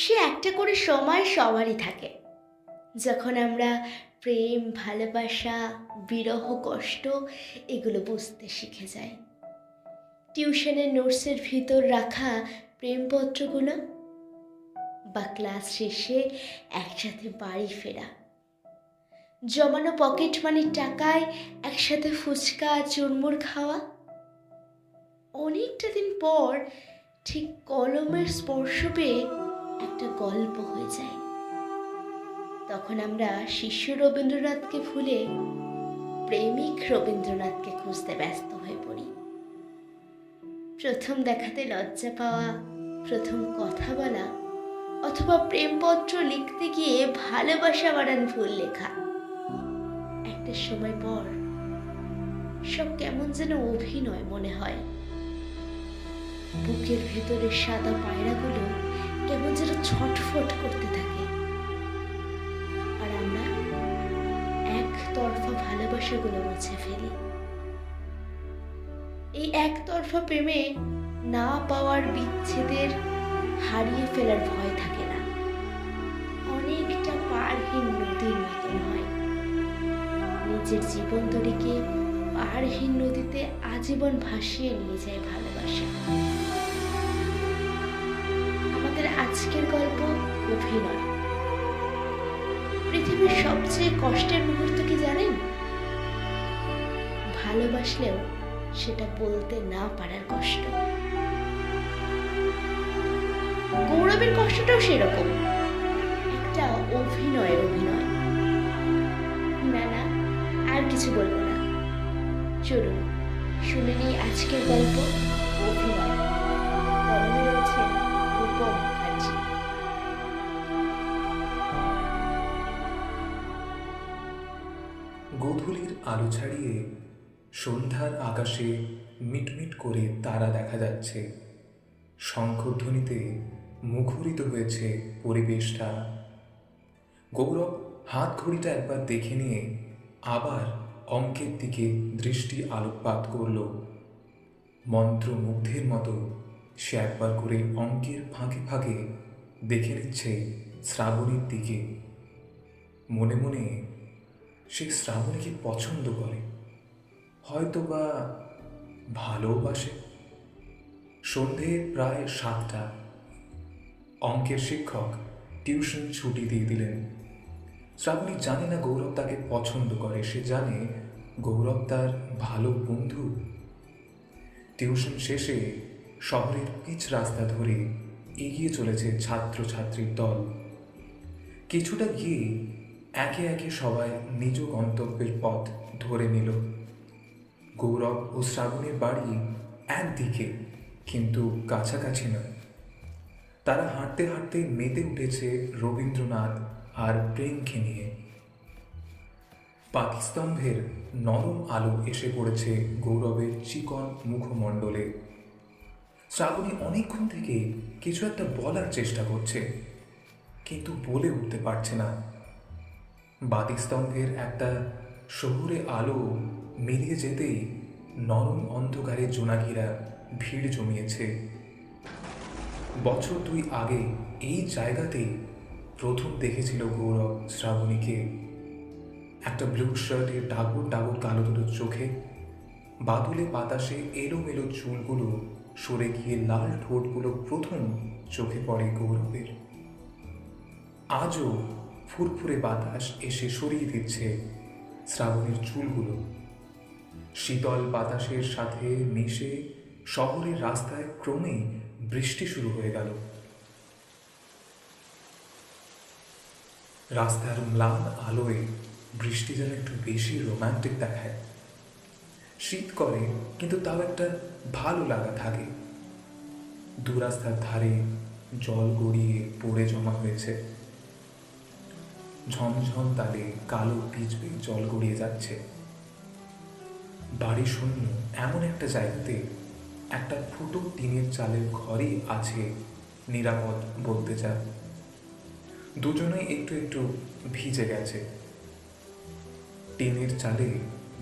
সে একটা করে সময় সবারই থাকে, যখন আমরা প্রেম, ভালোবাসা, বিরহ, কষ্ট এগুলো বুঝতে শিখে যাই। টিউশনের নোটসের ভিতর রাখা প্রেমপত্রগুলো, বা ক্লাস শেষে একসাথে বাড়ি ফেরা, জমানো পকেট মানির টাকায় একসাথে ফুচকা চুরমুর খাওয়া। অনেকটা দিন পর ঠিক কলমের স্পর্শ পেয়ে একটা গল্প হয়ে যায়। তখন আমরা শিশু রবীন্দ্রনাথকে ভুলে প্রেমিক রবীন্দ্রনাথকে খুঁজতে ব্যস্ত হয়ে পড়ি। প্রথম দেখাতে লজ্জা পাওয়া, প্রথম কথা বলা, অথবা প্রেমপত্র লিখতে গিয়ে ভালোবাসা বানান ভুল লেখা। একটা সময় পর সব কেমন যেন অভিনয় মনে হয়। বুকের ভেতরে সাদা পায়রাগুলো কেমন যেন ছটফট করতে থাকে, আর আমরা একতরফা ভালোবাসাগুলো মুছে ফেলি। এই একতরফা প্রেমে না পাওয়ার, বিচ্ছেদের, হারিয়ে ফেলার ভয় থাকে না। অনেকটা পারহীন নদীর মতন হয়। নিজের জীবন তরীকে পারহীন নদীতে আজীবন ভাসিয়ে নিয়ে যায় ভালোবাসা। আমাদের আজকের গল্প অভিনয়। পৃথিবীর সবচেয়ে কষ্টের মুহূর্ত কি জানেন? ভালোবাসলেও সেটা বলতে না পারার কষ্ট। গৌরবের কষ্টটাও সেরকম, একটা অভিনয়। না না, আর কিছু বলবো না, চলুন শুনে নিই আজকের গল্প অভিনয়। কলমে রয়েছেন রূপম মুখার্জি। গোধূলির আলো ছাড়িয়ে সন্ধ্যার আকাশে মিটমিট করে তারা দেখা যাচ্ছে। শঙ্খধ্বনিতে মুখরিত হয়েছে পরিবেশটা। গৌরব হাত ঘড়িটা একবার দেখে নিয়ে আবার অঙ্কের দিকে দৃষ্টি আলোকপাত করল। মন্ত্রমুগ্ধের মতো সে একবার করে অঙ্কের ফাঁকে ফাঁকে দেখে নিচ্ছে শ্রাবণীর দিকে। মনে মনে সে শ্রাবণীকে পছন্দ করে, হয়তো বা ভালোবাসে। সন্ধে প্রায় 7টা। অঙ্কের শিক্ষক টিউশন ছুটি দিয়ে দিলেন। শ্রাবণী জানে না গৌরব তাকে পছন্দ করে, সে জানে গৌরব তার ভালো বন্ধু। টিউশন শেষে শহরের পিচ রাস্তা ধরে এগিয়ে চলেছে ছাত্রছাত্রীর দল। কিছুটা গিয়ে একে একে সবাই নিজ গন্তব্যের পথ ধরে নিল। গৌরব ও শ্রাবণীর বাড়ি একদিকে, কিন্তু কাছাকাছি নয়। তারা হাঁটতে হাঁটতে মেতে উঠেছে রবীন্দ্রনাথ আর প্রেমকে নিয়ে। পাতিস্তম্ভের নরম আলো এসে পড়েছে গৌরবের চিকন মুখমণ্ডলে। শ্রাবণী অনেকক্ষণ থেকে কিছু একটা বলার চেষ্টা করছে, কিন্তু বলে উঠতে পারছে না। বাতিস্তম্ভের একটা শহুরে আলো মিলিয়ে যেতেই নরম অন্ধকারে জোনাকিরা ভিড় জমিয়েছে। বছর 2 আগে এই জায়গাতেই প্রথম দেখেছিল গৌরব শ্রাবণীকে। একটা ব্লু শার্টে ডাগর ডাগর কালো দুটো চোখে, বাদুলে বাতাসে এলোমেলো চুলগুলো সরে গিয়ে লাল ঠোঁটগুলো প্রথম চোখে পড়ে গৌরবের। আজও ফুরফুরে বাতাস এসে সরিয়ে দিচ্ছে শ্রাবণীর চুলগুলো। শীতল বাতাসের সাথে মিশে শহরের রাস্তায় ক্রমেই বৃষ্টি শুরু হয়ে গেল। রাস্তার ম্লান আলোয় বৃষ্টি যেন একটু বেশি রোমান্টিক দেখায়। শীত করে, কিন্তু তাও একটা ভালো লাগা থাকে। দু রাস্তার ধারে জল গড়িয়ে পড়ে জমা হয়েছে। ঝমঝম তালে কালো পিচ বেয়ে জল গড়িয়ে যাচ্ছে। বাড়ি শূন্য এমন একটা জায়গাতে একটা ফুটো টিনের চালের ঘরই আছে নিরাপদ বলতে যা। দুজনেই একটু একটু ভিজে গেছে। টিনের চালে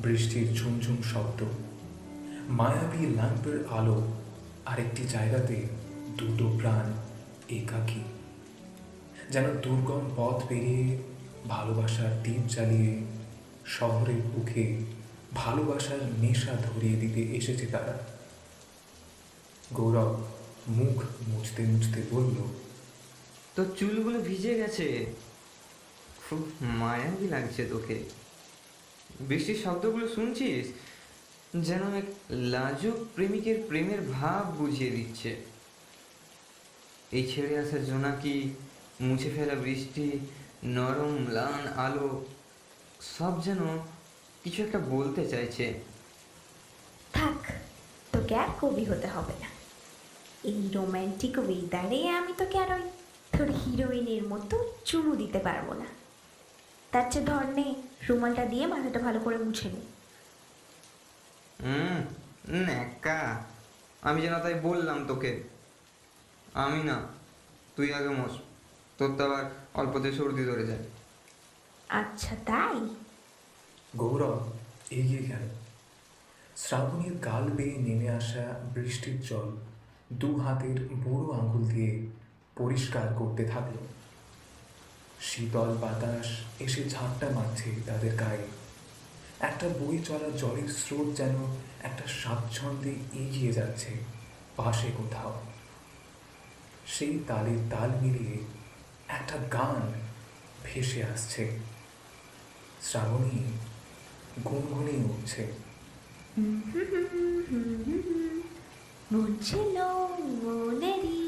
বৃষ্টির ঝুমঝুম শব্দ, মায়াবী ল্যাম্পের আলো, আর একটি জায়গাতে দুটো প্রাণ একাকী, যেন দুর্গম পথ পেরিয়ে ভালোবাসার দ্বীপ জ্বালিয়ে শহরের বুকে ভালোবাসার নেশা ধরিয়ে দিতে এসেছে তারা। গৌরব মুখ মুছতে মুছতে বলল, তোর চুলগুলো ভিজে গেছে, খুব মায়াবী লাগছে তোকে। বৃষ্টির শব্দগুলো শুনছিস, যেন এক লাজুক প্রেমিকের প্রেমের ভাব বুঝিয়ে দিচ্ছে। এই ছেড়ে আসা জোনাকি, মুছে ফেলা বৃষ্টি, নরম ম্লান আলো, সব যেন কিছু একটা বলতে চাইছে। থাক, তোকে আর কবি হতে হবে না। এই রোম্যান্টিক ওয়েদারে আমি তোকে আর ওই তোর হিরোইনের মতো চুমু দিতে পারবো না। তার চেয়ে ধর নে, রুমালটা দিয়ে মাথাটা ভালো করে মুছে নে। ন্যাকা, আমি যেন তাই বললাম তোকে। আমি না, তুই আগে মোস, তোর তো আবার অল্পতে সর্দি ধরে যায়। আচ্ছা তাই? গৌরব এগিয়ে গেল। শ্রাবণীর গাল বেয়ে নেমে আসা বৃষ্টির জল দু হাতের বুড়ো আঙুল দিয়ে পরিষ্কার করতে থাকল। শীতল বাতাস এসে ঝাপটা মারছে তাদের গায়ে। একটা বই চলা জলের স্রোত যেন একটা স্বাচ্ছন্দ্যে এগিয়ে যাচ্ছে পাশে কোথাও। সেই তালের তাল মিলিয়ে একটা গান ভেসে আসছে। শ্রাবণী গুনগুনিয়ে উঠছে, মন ছিল মনেরই।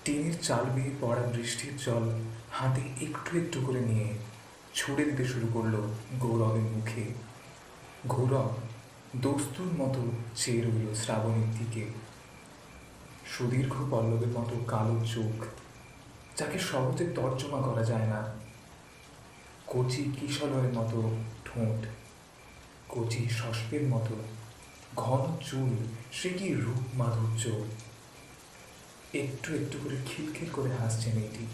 টিনের চাল বেয়ে পড়া বৃষ্টির জল হাতে একটু একটু করে নিয়ে ছুড়ে দিতে শুরু করলো গৌরবের মুখে। গৌরব দস্তুর মতো চেয়ে রইল শ্রাবণীর দিকে। সুদীর্ঘ পল্লবের মতো কালো চোখ, যাকে সহজে তর্জমা করা যায় না। কচি কিশলয়ের মতো ঠোঁট, কচি শস্পের মতো ঘন চুল, সে কি রূপ মাধুর্য! একটু একটু করে খিলখিল করে হাসছে মেয়েটি।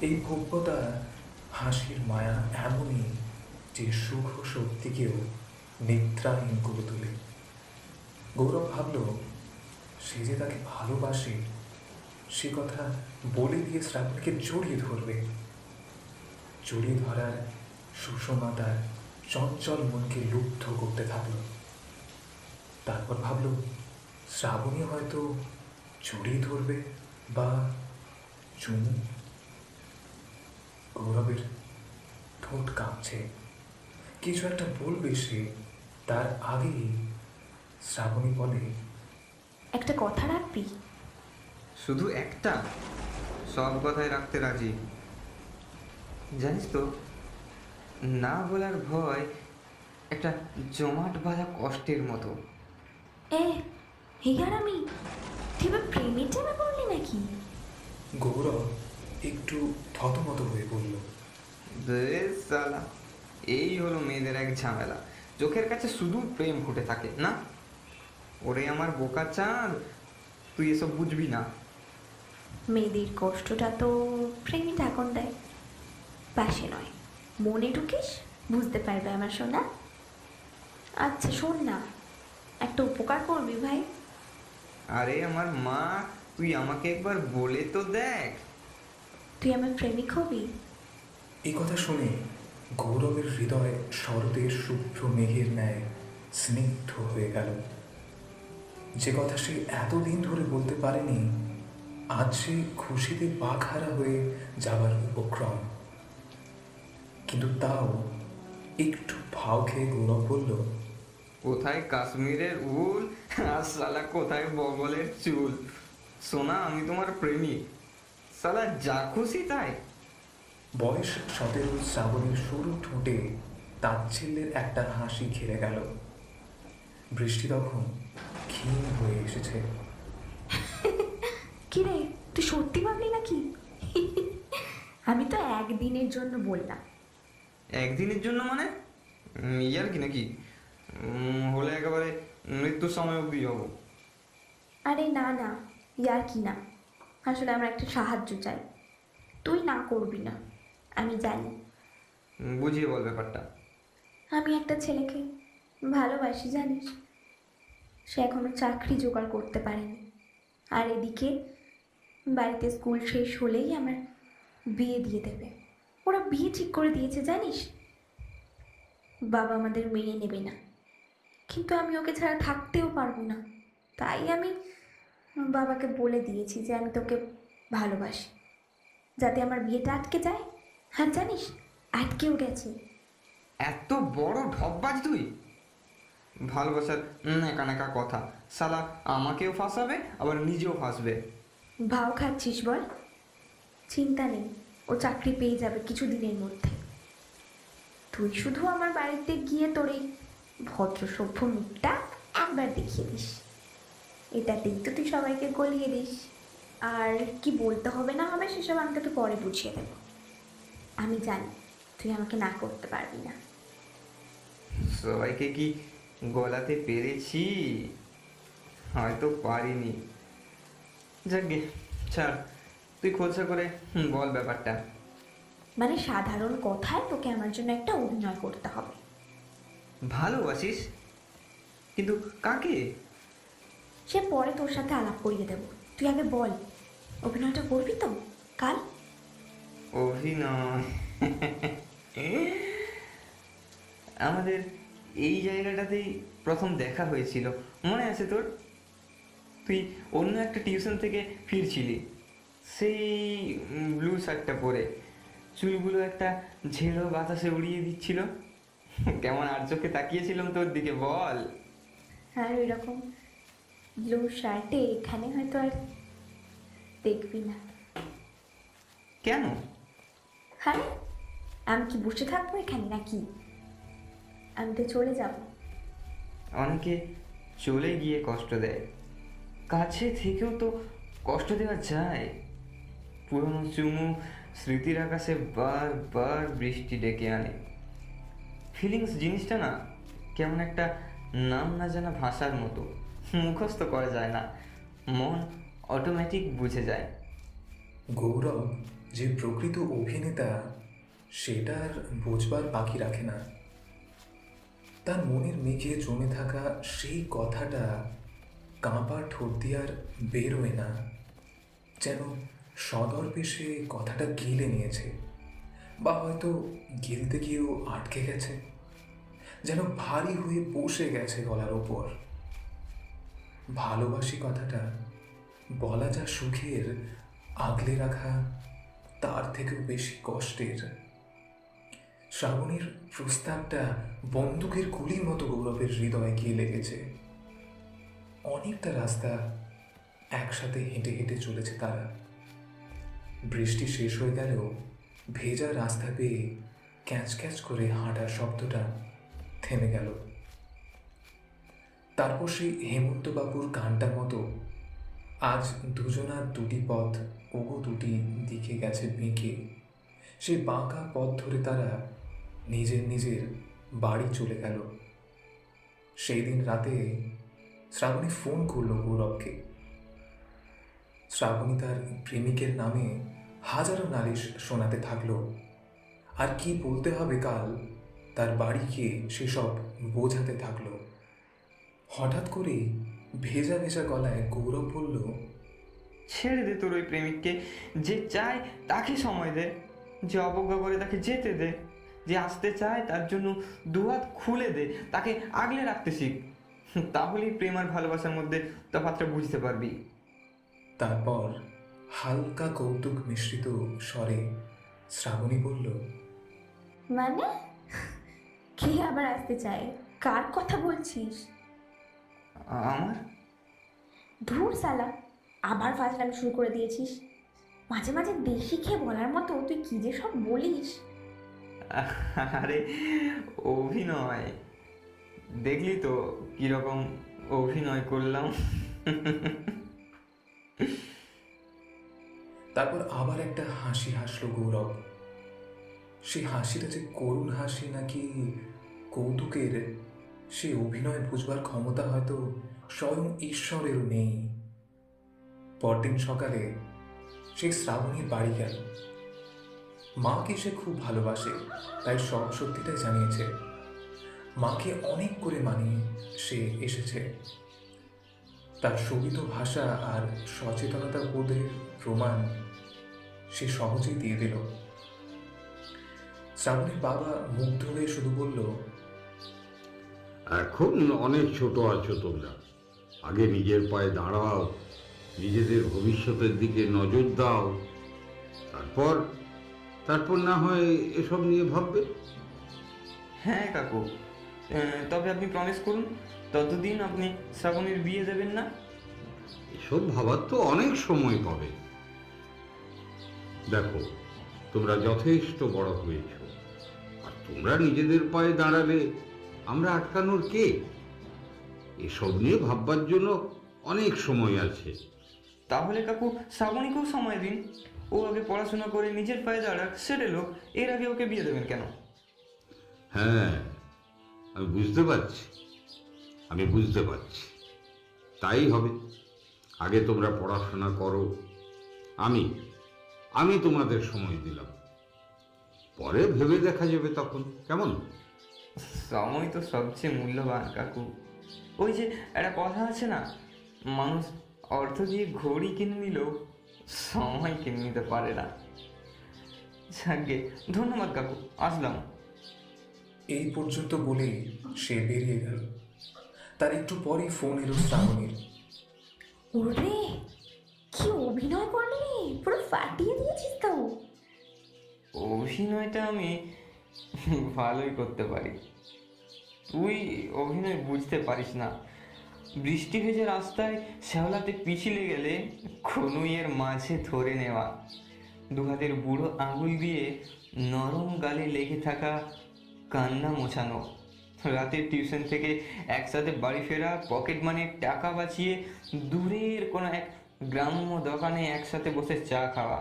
এই ভব্যতা হাসির মায়া এমনই যে সুখ শক্তিকেও নিদ্রাহীন করে তোলে। গৌরব ভাবল, সে যে তাকে ভালোবাসে সে কথা বলে দিয়ে শ্রাবণীকে জড়িয়ে ধরবে। জড়িয়ে ধরার সুষমা তার চঞ্চল মনকে লুব্ধ করতে থাকল। তারপর ভাবল, শ্রাবণী হয়তো জড়িয়ে ধরবে বা চুমু। গৌরবের ঠোঁট কাঁপছে, কিছু একটা বলবে সে। তার আগেই শ্রাবণী বলে, একটা কথা রাখবি? শুধু একটা? সব কথাই রাখতে রাজি। জানিস তো, না বলার ভয় একটা জমাট বাঁধা কষ্টের মতো। হেগার আমি তুই এবার প্রেমের জামা পড়লি নাকি? গৌরব একটু থতমত হয়ে বলল, বেশ সালা, এই হলো মেয়েদের এক ঝামেলা। চোখের কাছে শুধু প্রেম ফুটে থাকে না। ওরে আমার বোকা চাঁদ, তুই এসব বুঝবি না। মেয়েদের কষ্টটা তো প্রেমই ঢাকন দেয়, পাশে নয়। মনে ঢুকিস, বুঝতে পারবে আমার সোনা। আচ্ছা শোন না, একটা উপকার করবি ভাই? আরে আমার মা, তুই আমাকে একবার বলে তো দেখ। তুই আমার প্রেমিক হবি? এই কথা শুনে গৌরবের হৃদয় শরতের শুভ্র মেঘের ন্যায় স্নিগ্ধ হয়ে গেল। যে কথা সে এতদিন ধরে বলতে পারেনি, আজ সে খুশিতে বাঘহারা হয়ে যাবার উপক্রম। কিন্তু তাও একটু ভাও খেয়ে গৌরব বলল, কোথায় কাশ্মীরের উল আর সালা কোথায় বগলের চুল। সোনা, আমি তোমার প্রেমিক। সালা যা খুশি তাই। বয়স 17 শ্রাবণীর সরু ঠোঁটে তাচ্ছিল্যের একটা হাসি ঘিরে গেল। বৃষ্টি তখন ক্ষীণ হয়ে এসেছে। কিরে, তুই সত্যি ভাবলি নাকি? আমি তো একদিনের জন্য বললাম। একদিনের জন্য মানে? ইয়ার কি নাকি? হলে একেবারে মৃত্যুর সময় অবধি যাবো। আরে না না, ইয়ার কি না, আসলে আমার একটা সাহায্য চাই। তুই না করবি না, আমি জানি। বুঝিয়ে বল ব্যাপারটা। আমি একটা ছেলেকে ভালোবাসি, জানিস? সে এখনো চাকরি জোগাড় করতে পারেনি। আর এদিকে বাড়িতে স্কুল শেষ হলেই আমার বিয়ে দিয়ে দেবে। ওরা বিয়ে ঠিক করে দিয়েছে জানিস। বাবা আমাদের মেনে নেবে না, কিন্তু আমি ওকে ছাড়া থাকতেও পারবো না। তাই আমি বাবাকে বলে দিয়েছি যে আমি তোকে ভালোবাসি, যাতে আমার বিয়েটা আটকে যায়। আর জানিস, আটকেও গেছে। এত বড় ঢপবাজ তুই! ভালোবাসার একা নাকা কথা, শালা আমাকেও ফাঁসাবে আবার নিজেও ফাঁসবে। ভাও খাচ্ছিস বল? চিন্তা নেই, ও চাকরি পেয়ে যাবে কিছুদিনের মধ্যে। তুই শুধু আমার বাড়িতে গিয়ে তোর এই ভদ্র সভ্য মুখটা একবার দেখিয়ে দিস। এটাতেই তো তুই সবাইকে গলিয়ে দিস। আর কি বলতে হবে না হবে সেসব আমি তোকে পরে বুঝিয়ে দেব। আমি জানি তুই আমাকে না করতে পারবি না। সবাইকে কি গলাতে পেরেছি? হয়তো পারিনি। যাকগে, ছাড়, তুই খোলসা করে বল ব্যাপারটা। মানে সাধারণ কথায় তোকে আমার জন্য একটা অভিনয় করতে হবে। ভালোবাসিস? কিন্তু কাকে? সে পরে তোর সাথে আলাপ করিয়ে দেব। তুই আগে বল, অভিনয়টা করবি তো কাল? অভিনয়? আমাদের এই জায়গাটাতেই প্রথম দেখা হয়েছিল, মনে আছে তোর? তুই অন্য একটা টিউশন থেকে ফিরছিলি, সেই ব্লু শার্টটা পরে, চুলগুলো একটা ঝেড়ো বাতাসে উড়িয়ে দিচ্ছিল। কেমন আর চোখে তাকিয়েছিলাম তোর দিকে বল। আর ওই রকম ব্লু শার্টে এখানে হয়তো আর দেখবি না। কেন? আরে আমি কি বসে থাকবো এখানে নাকি? আমি তো চলে যাব। অনেকে চলে গিয়ে কষ্ট দেয়, কাছে থেকেও তো কষ্ট দেওয়া যায়। পুরনো চুমু স্মৃতির আকাশে বারবার বৃষ্টি ডেকে আনে। ফিলিংস জিনিসটা না কেমন একটা নাম না জানা ভাষার মতো, মুখস্থ করা যায় না, মন অটোমেটিক বুঝে যায়। গৌরব যে প্রকৃত অভিনেতা সেটা আর বোঝবার বাকি রাখে না। তার মনের মেঘে জমে থাকা সেই কথাটা কাঁপা ঠোঁট দিয়ে আর বেরোয় না, যেন সদর্পে সে কথাটা গিলে নিয়েছে, বা হয়তো গিলতে গিয়েও আটকে গেছে, যেন ভারী হয়ে বসে গেছে গলার ওপর। ভালোবাসি কথাটা বলা যা সুখের, আগলে রাখা তার থেকেও বেশি কষ্টের। শ্রাবণীর প্রস্তাবটা বন্দুকের গুলির মতো গৌরবের হৃদয়ে গিয়ে লেগেছে। অনেকটা রাস্তা একসাথে হেঁটে হেঁটে চলেছে তারা। বৃষ্টি শেষ হয়ে গেলেও ভেজা রাস্তা পেয়ে ক্যাচ ক্যাচ করে হাঁটার শব্দটা থেমে গেল। তারপর সেই হেমন্তবাবুর গানটার মতো আজ দুজনার দুটি পথ ওগো দুটি দিকে গেছে বেঁকে। সেই বাঁকা পথ ধরে তারা নিজের নিজের বাড়ি চলে গেল। সেই দিন রাতে শ্রাবণী ফোন করল গৌরবকে। শ্রাবণী তার প্রেমিকের নামে হাজারো নালিশ শোনাতে থাকলো, আর কি বলতে হবে কাল তার বাড়ি গিয়ে সেসব বোঝাতে থাকলো। হঠাৎ করেই ভেজা ভেজা গলায় গৌরব বলল, ছেড়ে দে তোর ওই প্রেমিককে। যে চায় তাকে সময় দে, যে অবজ্ঞা করে তাকে যেতে দে, যে আসতে চায় তার জন্য দুহাত খুলে দে, তাকে আগলে রাখতে শিখ। তাহলেই প্রেম আর ভালোবাসার মধ্যে তফাৎটা বুঝতে পারবি। তারপর হালকা কৌতুক মিশ্রিত স্বরে শ্রাবণী বলল, মানে কে আবার আসতে চায়? কার কথা বলছিস? আমার? ধুর সালা, আবার ফাজলামি শুরু করে দিয়েছিস। মাঝে মাঝে দেশি খেয়ে বলার মতো তুই কি যে সব বলিস। আরে অভিনয়, দেখলি তো কিরকম অভিনয় করলাম। তারপর আবার একটা হাসি হাসলো গৌরব। সে হাসিটা যে করুণ হাসি নাকি কৌতুকের, সে অভিনয় বুঝবার ক্ষমতা হয়তো স্বয়ং ঈশ্বরেরও নেই। পরদিন সকালে সে শ্রাবণীর বাড়ি গেল। মাকে সে খুব ভালোবাসে, তাই সব সত্যিটাই জানিয়েছে। মাকে অনেক করে মানিয়ে সে এসেছে। তার শোভিত ভাষা আর সচেতনতা বোধের প্রমাণ সে সহজেই দিয়ে দিল। শ্রাবণীর বাবা মুগ্ধ হয়ে শুধু বলল, এখন অনেক ছোট আছো তোমরা, আগে নিজের পায়ে দাঁড়াও, নিজেদের ভবিষ্যতের দিকে নজর দাও, তারপর তারপর না হয় এসব নিয়ে ভাববে। হ্যাঁ কাকু, তবে আপনি প্রমিস করুন ততদিন আপনি শ্রাবণীর বিয়ে দেবেন না। এসব ভাবার তো অনেক সময় পাবে। দেখো, তোমরা যথেষ্ট বড় হয়েছ, আর তোমরা নিজেদের পায়ে দাঁড়ালে আমরা আটকানোর কে? এসব নিয়ে ভাববার জন্য অনেক সময় আছে। তাহলে কাকু শ্রাবণীকেও সময় দিন, ও আগে পড়াশোনা করে নিজের পায়ে দাঁড়াক, সেটেল হোক, এর আগে ওকে বিয়ে দেবেন কেন? হ্যাঁ, আমি বুঝতে পারছি, তাই হবে। আগে তোমরা পড়াশোনা করো, আমি তোমাদের সময় দিলাম, পরে ভেবে দেখা যাবে তখন, কেমন? সময় তো সবচেয়ে মূল্যবান কাকু। ওই যে একটা কথা আছে না, মানুষ অর্থ দিয়ে ঘড়ি কিনে নিলেও সময় কিনে নিতে পারে না। যাকে ধন্যবাদ কাকু, আসলাম। এই পর্যন্ত বলেই সে বেরিয়ে গেল। তার একটু পরেই ফোন এলো শ্রাবণীর। ওরে, কি অভিনয় করলি, পুরো ফাটিয়ে দিয়েছিস তো। অভিনয়টা আমি ভালোই করতে পারি, তুই অভিনয় বুঝতে পারিস না। বৃষ্টি ভেজে রাস্তায় শ্যাওলাতে পিছলে গেলে খনুইয়ের মাঝে ধরে নেওয়া, দুহাতের বুড়ো আঙুল দিয়ে নরম গালে লেগে থাকা কান্না মোছানো, রাতের টিউশন থেকে একসাথে বাড়ি ফেরা, পকেট মানির টাকা বাঁচিয়ে দূরের কোনো এক গ্রাম্য দোকানে একসাথে বসে চা খাওয়া,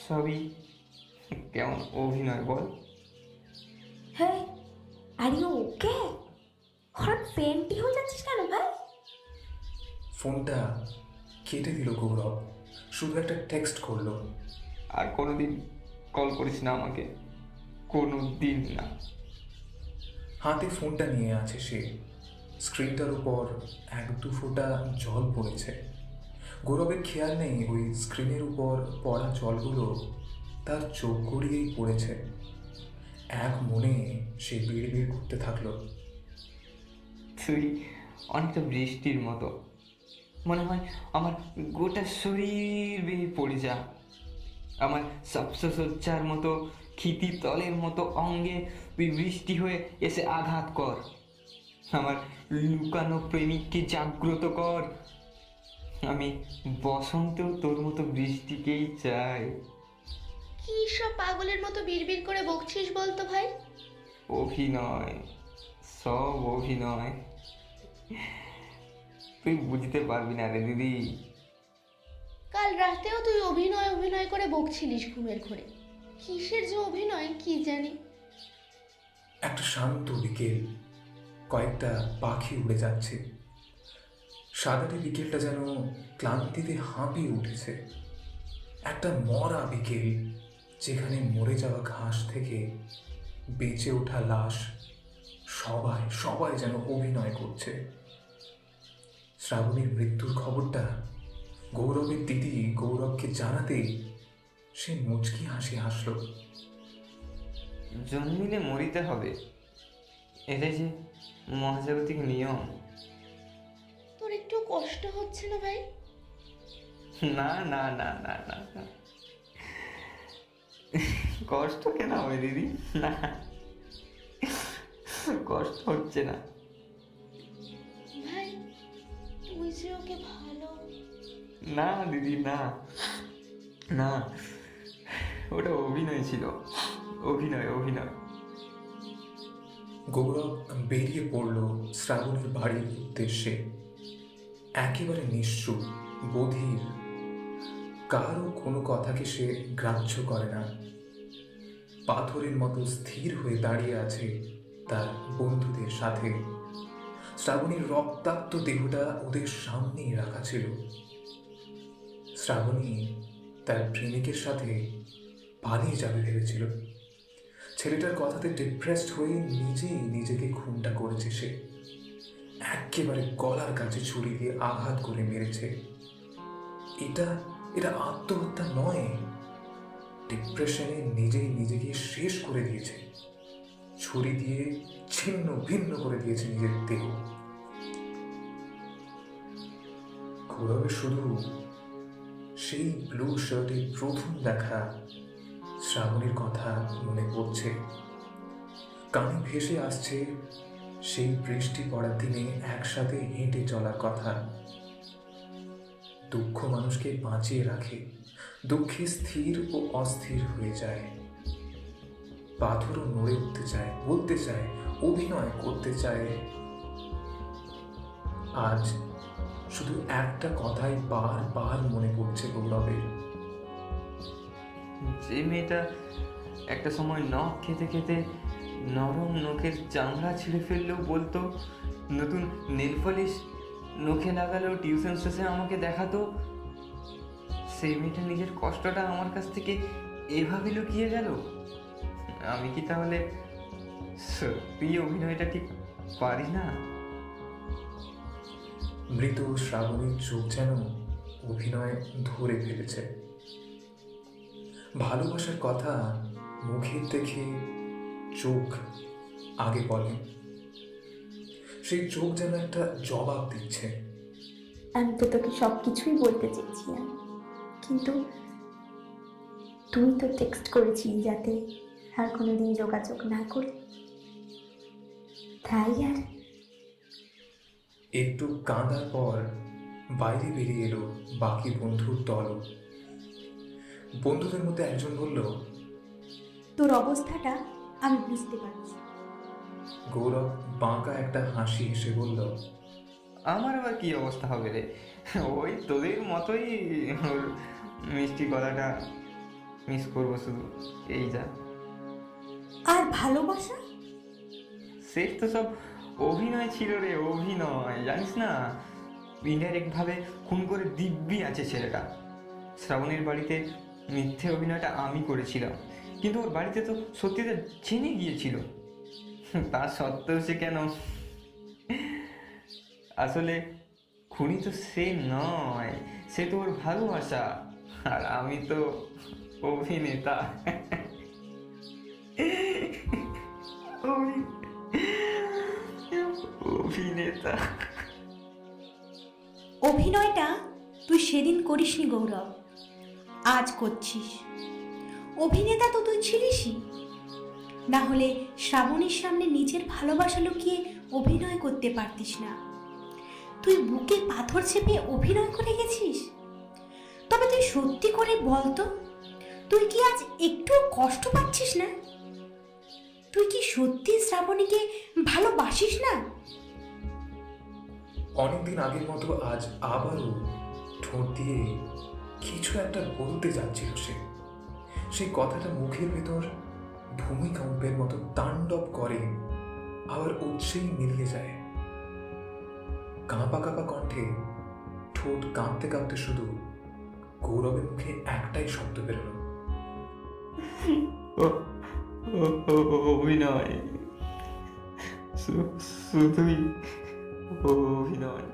সবই কেমন অভিনয় বল? হ্যাঁ, আরে ওকে, হঠাৎ ফ্যান্টি হয়ে যাচ্ছিস কেন ভাই? ফোনটা কেটে দিল গৌরব, শুধু একটা টেক্সট করলো, আর কোনোদিন কল করিস না আমাকে, কোনো দিন না। হাতে ফোনটা নিয়ে আছে সে। স্ক্রিনটার উপর এক দু ফোঁটা জল পড়েছে। গৌরবের খেয়াল নেই ওই স্ক্রিনের উপর পড়া জলগুলো তার চোখ গড়িয়েই পড়েছে। এক মনে সে বিড়বিড় করতে থাকলো, তুই অনেকটা বৃষ্টির মতো, মনে হয় আমার গোটা শরীর বেয়ে পড়ে যা, আমার সপ্তসজ্জার মতো ক্ষিতি তলের মতো অঙ্গে তুই বৃষ্টি হয়ে এসে আঘাত কর, আমার লুকানো প্রেমিককে জাগ্রত কর। আমি বসন্তেও তোর মতো বৃষ্টিকেই চাই। কি সব পাগলের মতো বিড়বিড় করে বকছিস বলতো ভাই? অভিনয়, সব অভিনয়, তুই বুঝতে পারবি না রে দিদি। কাল রাতেও তুই অভিনয় অভিনয় করে বকছিলিস ঘুমের ঘোরে। কিসের যে অভিনয় কি জানি। একটা শান্ত বিকেল, কয়েকটা পাখি উড়ে যাচ্ছে। সাদাটে বিকেলটা যেন ক্লান্তিতে হাঁপিয়ে উঠেছে। একটা মরা বিকেল, যেখানে মরে যাওয়া ঘাস থেকে বেঁচে ওঠা লাশ, সবাই সবাই যেন অভিনয় করছে। শ্রাবণীর মৃত্যুর খবরটা গৌরবের দিদি গৌরবকে জানাতেই সে মুচকি হাসি হাসল। জন্মিলে মরিতে হবে, এটাই যে মহাজাগতিক নিয়ম। তোর একটু কষ্ট হচ্ছে না ভাই? না না না না না না, কষ্ট কেন হবে দিদি? না, কষ্ট হচ্ছে না। ভাই, তুই যে ওকে ভালো। না দিদি, না না, ওটা অভিনয় ছিল, অভিনয় অভিনয়। গৌরব বেরিয়ে পড়ল শ্রাবণীর বাড়ির উদ্দেশ্যে। একেবারে নিশ্চুপ, বধির, কারও কোনো কথাকে সে গ্রাহ্য করে না। পাথরের মতো স্থির হয়ে দাঁড়িয়ে আছে তার বন্ধুদের সাথে। শ্রাবণীর রক্তাক্ত দেহটা ওদের সামনেই রাখা ছিল। শ্রাবণী তার প্রেমিকের সাথে পালিয়ে যাবে ভেবেছিল। ছেলেটার কথাতে ডিপ্রেসড হয়ে নিজেই নিজেকে খুনটা করেছে সে। একেবারে গলার কাছে ছুরি দিয়ে আঘাত করে মেরেছে। এটা এটা আত্মহত্যা নয়, ডিপ্রেশনে নিজেই নিজেকে শেষ করে দিয়েছে। ছুরি দিয়ে ছিন্ন ভিন্ন করে দিয়েছে নিজের দেহ। গৌরবের শুধু সেই ব্লু শার্টে প্রথম দেখা শ্রাবণীর কথা মনে পড়ছে। কানে ভেসে আসছে সেই বৃষ্টি পড়ার দিনে একসাথে হেঁটে চলার কথা। দুঃখ মানুষকে বাঁচিয়ে রাখে, দুঃখে স্থির ও অস্থির হয়ে যায়। পাথরও নড়ে উঠতে চায়, বলতে চায়, অভিনয় করতে চায়। আজ শুধু একটা কথাই বারবার মনে পড়ছে গৌরবের। যে মেয়েটা একটা সময় নখ খেতে খেতে নরম নখের চামড়া ছিঁড়ে ফেললেও বলতো, নতুন নেল পলিশ নখে লাগালেও টিউশন শেষে আমাকে দেখাতো, সেই মেয়েটা নিজের কষ্টটা আমার কাছ থেকে এভাবে লুকিয়ে গেল। আমি কি তাহলে সত্যি অভিনয়টা ঠিক পারি না? মৃত শ্রাবণীর চোখ যেন অভিনয় ধরে ফেলেছে। ভালোবাসার কথা মুখের দেখে চোখ আগে বলে, সেই চোখ যেন একটা জবাব দিচ্ছে। আমি তো তোকে সব কিছুই বলতে চেয়েছিলাম, কিন্তু তুই তো টেক্সট করেছিলি যাতে আর কোনোদিন যোগাযোগ না করি, তাই আর। একটু কাঁদার পর বাইরে বেরিয়ে এলো বাকি বন্ধুর দল। বন্ধুদের মধ্যে একজন বলল, তোর অবস্থাটা আমি বুঝতে পারছি। গৌরব বাঁকা একটা হাসি হেসে বলল, আমার আবার কি অবস্থা হবে রে, ওই তোদের মতোই ওর মিষ্টি গলাটা মিস করবো শুধু, এই যা। আর ভালোবাসা? সে তো সব অভিনয় ছিল রে, অভিনয়, জানিস না? ইনডাইরেক্ট ভাবে খুন করে দিব্যি আছে ছেলেটা। শ্রাবণীর বাড়িতে মিথ্যে অভিনয়টা আমি করেছিলাম, কিন্তু ওর বাড়িতে তো সত্যিটা জেনে গিয়েছিল। তা সত্ত্বেও সে কেন? আসলে খুনি তো সে নয়, সে তো ওর ভালোবাসা, আর আমি তো অভিনেতা। অভিনেতা। অভিনয়টা তুই সেদিন করিসনি গৌরব, আজ করছিস। অভিনেতা তো তুই ছিলিসই, না হলে শ্রাবণীর সামনে নিজের ভালোবাসা লুকিয়ে অভিনয় করতে পারতিস না। তুই বুকে পাথর চেপে অভিনয় করে গেছিস। তবে তুই সত্যি করে বলতো, তুই কি আজ একটু কষ্ট পাচ্ছিস না? তুই কি সত্যি শ্রাবণীকে ভালোবাসিস না? অনেকদিন আগের মতো আজ আবারও ঠোঁট দিয়ে কিছু একটা বলতে যাচ্ছিল সে। সেই কথাটা মুখের ভেতর ভূমিকম্পের মতো তাণ্ডব করে, আবার উৎসেই মিলিয়ে যায়। কাঁপা কাঁপা কণ্ঠে ঠোঁট কাঁপতে কাঁপতে শুধু গৌরবের মুখে একটাই শব্দ বেরোলো, অভিনয়, শুধুই অভিনয়।